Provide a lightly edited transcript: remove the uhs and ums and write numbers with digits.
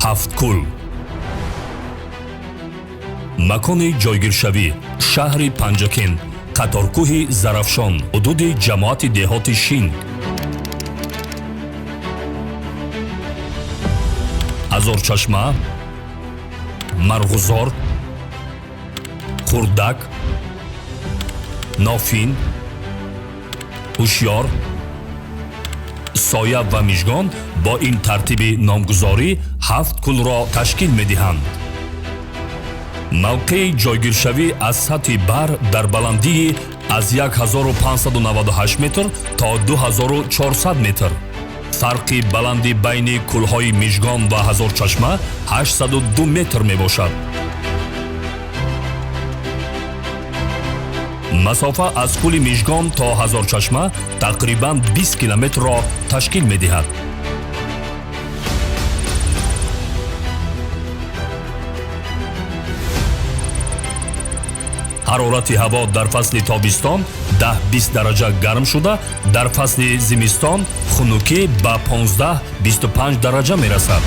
Ҳафткул. Макони ҷойгиршавӣ: шаҳри Панҷакин, қаторкӯҳи Зарафшон, ҳудуди ҷамоати деҳоти Шинг. Ҳазорчашма, Марғузор, Хурдак, Нофин, Ҳушёр, Соя ва Мижгон бо ин тартиби номгузорӣ 7 кулро ташкил медиҳанд. мавқеи ҷойгиршавӣ аз сатҳи бар дар баландии аз 1598 метр то 2400 метр. фарқи баланди байни кӯлҳои Мижгон ва Ҳазорчашма 802 метр мебошад. масофа аз кӯли Мижгон то Ҳазорчашма тақрибан 20 километрро ташкил медиҳад. ҳарорати ҳаво дар фасли тобистон 10-20 дараҷа гарм шуда, дар фасли зимистон хунукӣ ба 15-25 дараҷа мерасад.